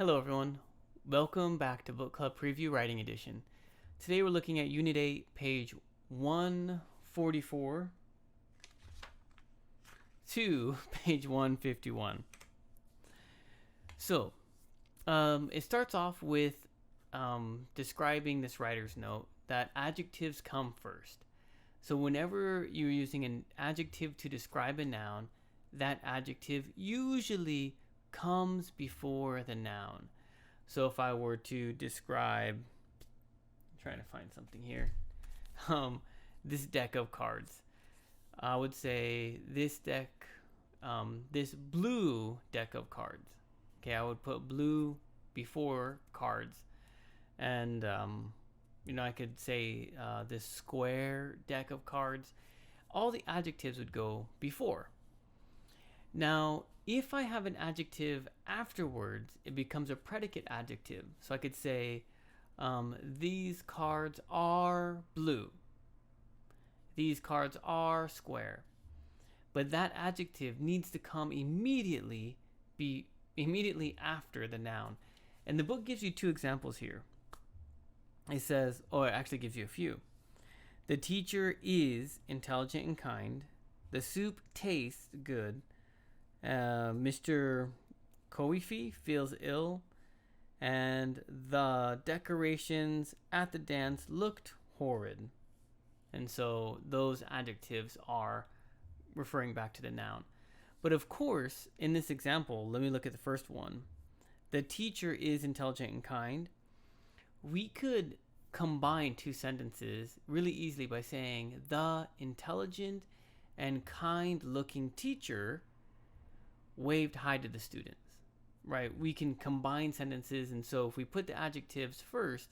Hello everyone, welcome back to Book Club Preview Writing Edition. Today we're looking at Unit 8, page 144 to page 151. So, it starts off with describing this writer's note that adjectives come first. So whenever you're using an adjective to describe a noun, that adjective usually comes before the noun. So if I were to describe, I'm trying to find something here, this deck of cards, I would say this deck, this blue deck of cards. Okay, I would put blue before cards, and I could say this square deck of cards. All the adjectives would go before. Now, if I have an adjective afterwards, it becomes a predicate adjective. So I could say, these cards are blue. These cards are square. But that adjective needs to come immediately after the noun. And the book gives you two examples here. It says, or it actually gives you a few. The teacher is intelligent and kind. The soup tastes good. Mr. Koifi feels ill, and the decorations at the dance looked horrid. And so those adjectives are referring back to the noun. But of course, in this example, let me look at the first one. The teacher is intelligent and kind. We could combine two sentences really easily by saying the intelligent and kind looking teacher waved hi to the students, right? We can combine sentences, and so if we put the adjectives first,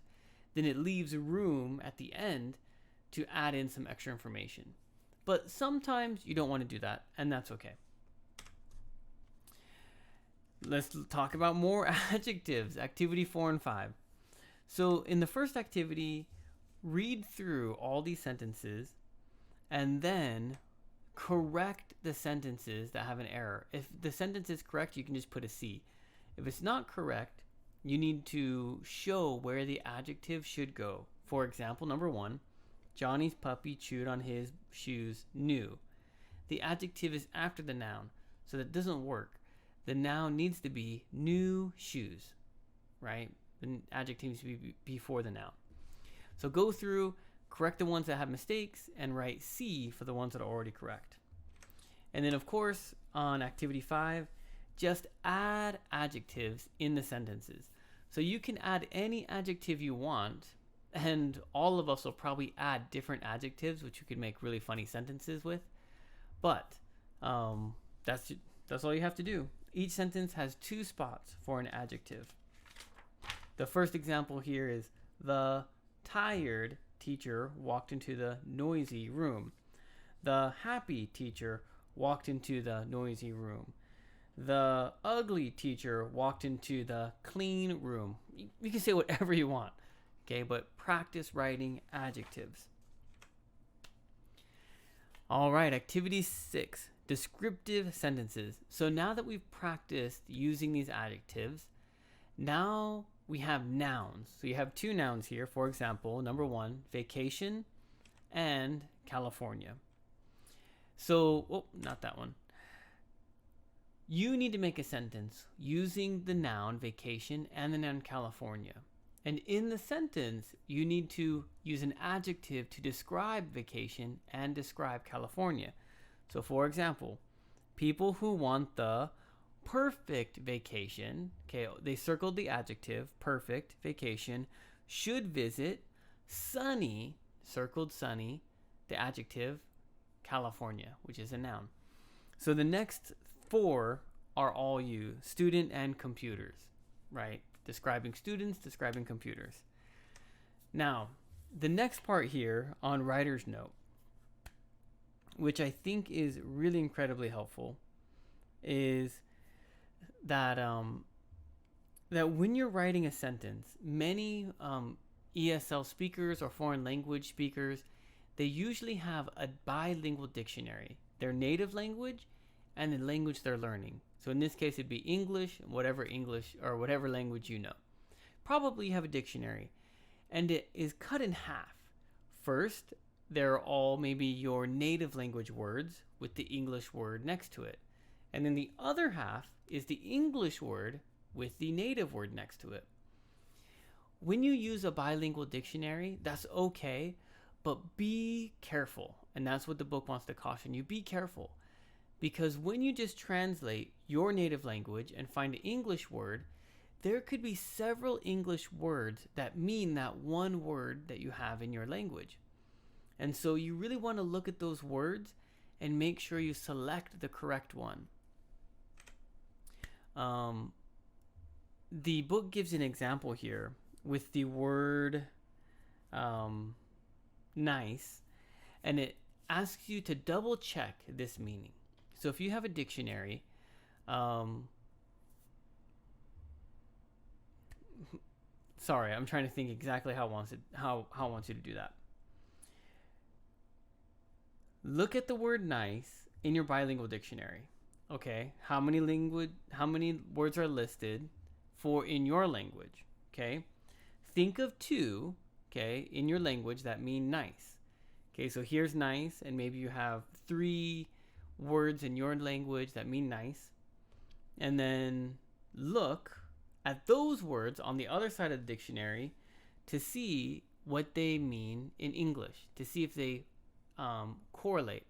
then it leaves room at the end to add in some extra information. But sometimes you don't want to do that, and that's okay. Let's talk about more adjectives. Activity 4 and 5. So in the first activity, read through all these sentences and then correct the sentences that have an error. If the sentence is correct, you can just put a C. If it's not correct, you need to show where the adjective should go. For example, number 1, Johnny's puppy chewed on his shoes new. The adjective is after the noun, so that doesn't work. The noun needs to be new shoes, right? The adjective needs to be before the noun. So go through, correct the ones that have mistakes, and write C for the ones that are already correct. And then, of course, on activity 5, just add adjectives in the sentences. So you can add any adjective you want, and all of us will probably add different adjectives, which you could make really funny sentences with. But that's all you have to do. Each sentence has 2 spots for an adjective. The first example here is the tired teacher walked into the noisy room. The happy teacher walked into the noisy room. The ugly teacher walked into the clean room. You can say whatever you want, okay? But practice writing adjectives. All right, activity 6, descriptive sentences. So now that we've practiced using these adjectives, now we have nouns. So you have 2 nouns here. For example, number 1, vacation and California. So, not that one. You need to make a sentence using the noun vacation and the noun California. And in the sentence, you need to use an adjective to describe vacation and describe California. So for example, people who want the perfect vacation, okay, they circled the adjective, perfect vacation, should visit sunny, circled sunny, the adjective, California, which is a noun. So the next 4 are all you, student and computers, right? Describing students, describing computers. Now, the next part here on writer's note, which I think is really incredibly helpful, is that that when you're writing a sentence, many ESL speakers or foreign language speakers, they usually have a bilingual dictionary, their native language and the language they're learning. So in this case, it'd be English or whatever language you know. Probably you have a dictionary, and it is cut in half. First, there are all maybe your native language words with the English word next to it. And then the other half is the English word with the native word next to it. When you use a bilingual dictionary, that's okay, but be careful. And that's what the book wants to caution you. Be careful. Because when you just translate your native language and find an English word, there could be several English words that mean that one word that you have in your language. And so you really want to look at those words and make sure you select the correct one. The book gives an example here with the word nice, and it asks you to double check this meaning. So if you have a dictionary, sorry, I'm trying to think exactly how it wants you to do that. Look at the word nice in your bilingual dictionary. Okay, how many words are listed for in your language? Okay, think of two, okay, in your language that mean nice. Okay, so here's nice, and maybe you have 3 words in your language that mean nice. And then look at those words on the other side of the dictionary to see what they mean in English, to see if they correlate.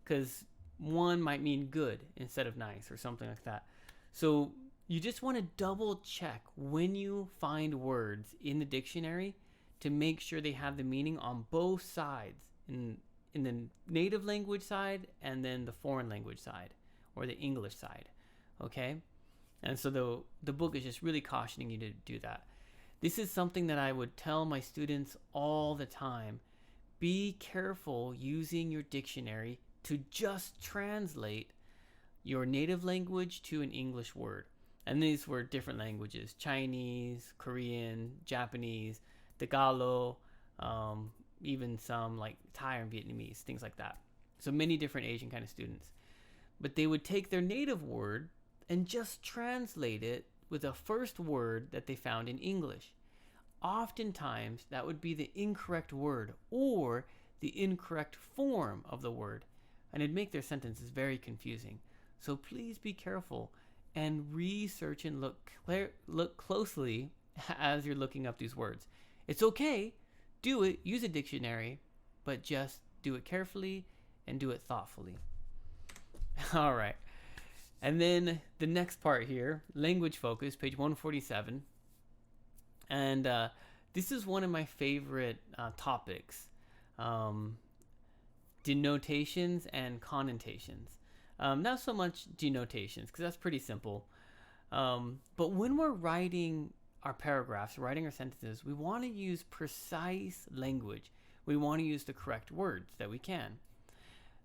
Because one might mean good instead of nice or something like that. So you just want to double check when you find words in the dictionary to make sure they have the meaning on both sides, in the native language side and then the foreign language side or the English side. Okay? And so the book is just really cautioning you to do that. This is something that I would tell my students all the time. Be careful using your dictionary to just translate your native language to an English word. And these were different languages: Chinese, Korean, Japanese, Tagalog, even some like Thai and Vietnamese, things like that. So many different Asian kind of students. But they would take their native word and just translate it with the first word that they found in English. Oftentimes, that would be the incorrect word or the incorrect form of the word, and it'd make their sentences very confusing. So please be careful and research and look closely as you're looking up these words. It's okay, do it, use a dictionary, but just do it carefully and do it thoughtfully. All right. And then the next part here, language focus, page 147. And this is one of my favorite topics, denotations and connotations. Not so much denotations, because that's pretty simple. But when we're writing our paragraphs, writing our sentences, we want to use precise language. We want to use the correct words that we can.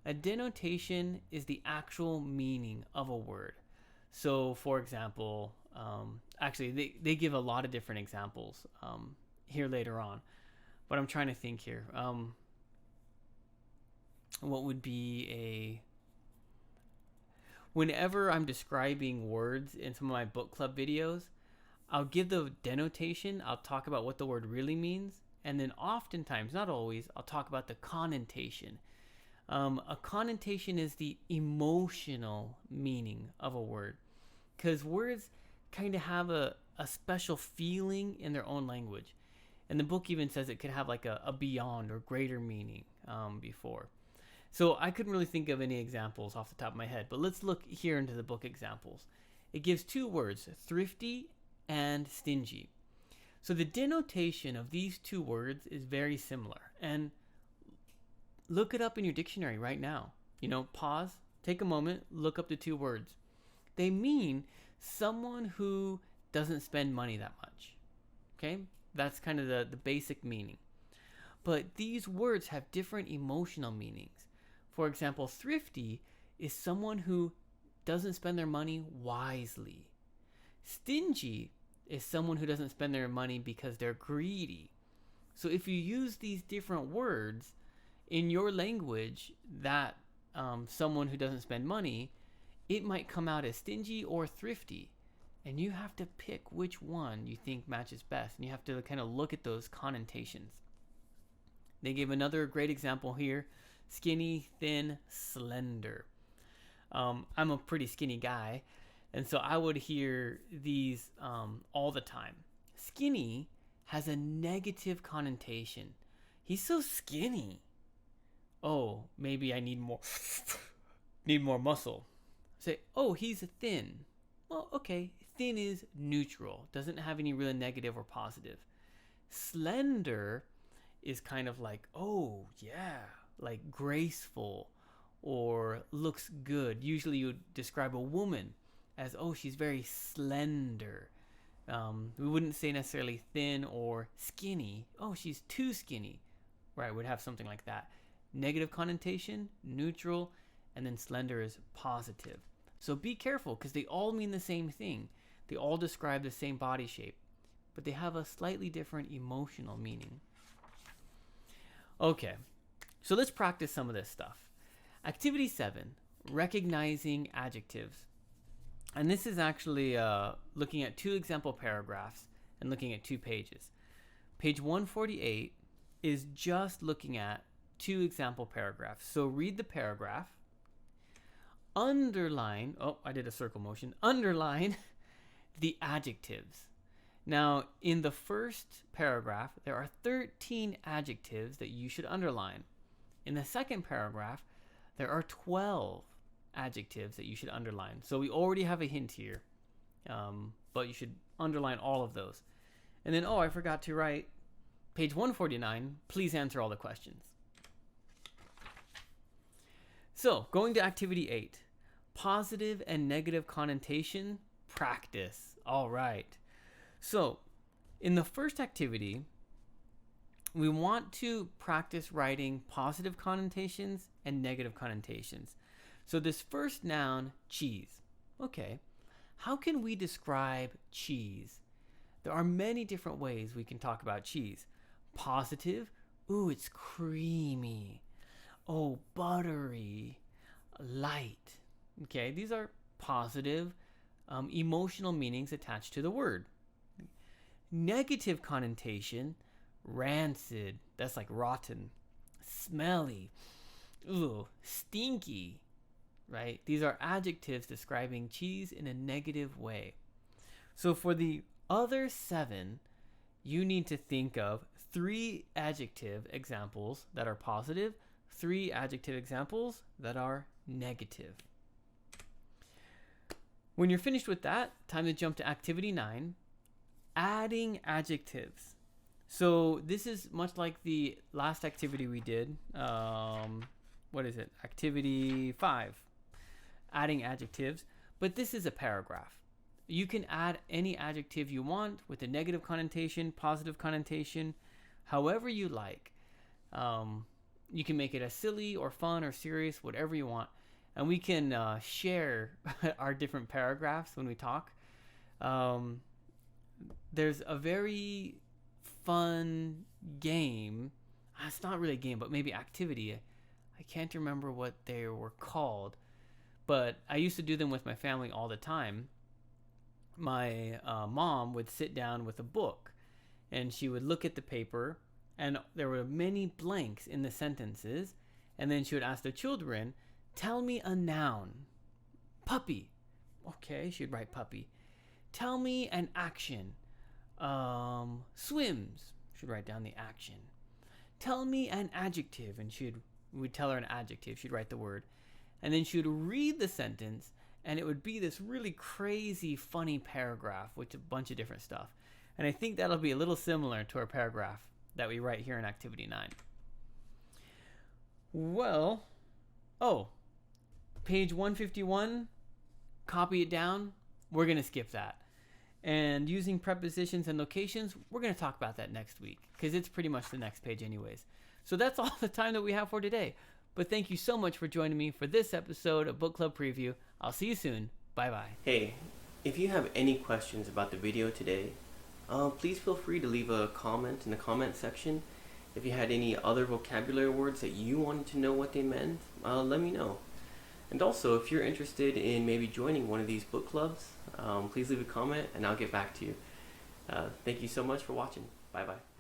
A denotation is the actual meaning of a word. So, for example, actually, they give a lot of different examples here later on. But I'm trying to think here. What would be whenever I'm describing words in some of my book club videos, I'll give the denotation, I'll talk about what the word really means, and then oftentimes, not always, I'll talk about the connotation. A connotation is the emotional meaning of a word, because words kind of have a special feeling in their own language. And the book even says it could have like a beyond or greater meaning before. So I couldn't really think of any examples off the top of my head, but let's look here into the book examples. It gives 2 words, thrifty and stingy. So the denotation of these 2 words is very similar. And look it up in your dictionary right now. Pause, take a moment, look up the 2 words. They mean someone who doesn't spend money that much. Okay? That's kind of the basic meaning. But these words have different emotional meanings. For example, thrifty is someone who doesn't spend their money wisely. Stingy is someone who doesn't spend their money because they're greedy. So if you use these different words in your language, that someone who doesn't spend money, it might come out as stingy or thrifty. And you have to pick which one you think matches best. And you have to kind of look at those connotations. They gave another great example here: skinny, thin, slender. I'm a pretty skinny guy, and so I would hear these all the time. Skinny has a negative connotation. He's so skinny. Oh, maybe I need more need more muscle. Say, oh, he's thin. Well, okay, thin is neutral. Doesn't have any real negative or positive. Slender is kind of like, oh, yeah, like graceful or looks good. Usually you would describe a woman as, oh, she's very slender. We wouldn't say necessarily thin or skinny. Oh, she's too skinny. Right, we'd have something like that. Negative connotation, neutral, and then slender is positive. So be careful, because they all mean the same thing. They all describe the same body shape, but they have a slightly different emotional meaning. Okay, so let's practice some of this stuff. Activity 7, recognizing adjectives. And this is actually looking at 2 example paragraphs and looking at 2 pages. Page 148 is just looking at 2 example paragraphs. So read the paragraph, underline, oh, I did a circle motion, underline the adjectives. Now, in the first paragraph, there are 13 adjectives that you should underline. In the second paragraph, there are 12 adjectives that you should underline. So we already have a hint here, but you should underline all of those. And then, oh, I forgot to write page 149, please answer all the questions. So, going to activity 8, positive and negative connotation practice. All right. So, in the first activity, we want to practice writing positive connotations and negative connotations. So this first noun, cheese. Okay, how can we describe cheese? There are many different ways we can talk about cheese. Positive, ooh, it's creamy. Oh, buttery, light. Okay, these are positive emotional meanings attached to the word. Negative connotation, rancid, that's like rotten, smelly, ooh, stinky, right? These are adjectives describing cheese in a negative way. So for the other 7, you need to think of 3 adjective examples that are positive, 3 adjective examples that are negative. When you're finished with that, time to jump to activity 9, adding adjectives. So this is much like the last activity we did. What is it? Activity 5, adding adjectives. But this is a paragraph. You can add any adjective you want with a negative connotation, positive connotation, however you like. You can make it as silly or fun or serious, whatever you want. And we can share our different paragraphs when we talk. There's a very fun game. It's not really a game, but maybe activity. I can't remember what they were called, but I used to do them with my family all the time. My mom would sit down with a book, and she would look at the paper, and there were many blanks in the sentences, and then she would ask the children, tell me a noun. Puppy. Okay, she'd write puppy. Tell me an action. Swims. She'd write down the action. Tell me an adjective, and we'd tell her an adjective. She'd write the word, and then she would read the sentence, and it would be this really crazy, funny paragraph with a bunch of different stuff. And I think that'll be a little similar to our paragraph that we write here in activity 9. Well, page 151, copy it down. We're going to skip that. And using prepositions and locations, we're going to talk about that next week, because it's pretty much the next page anyways. So that's all the time that we have for today. But thank you so much for joining me for this episode of Book Club Preview. I'll see you soon. Bye-bye. Hey, if you have any questions about the video today, please feel free to leave a comment in the comment section. If you had any other vocabulary words that you wanted to know what they meant, let me know. And also, if you're interested in maybe joining one of these book clubs, please leave a comment and I'll get back to you. Thank you so much for watching. Bye bye.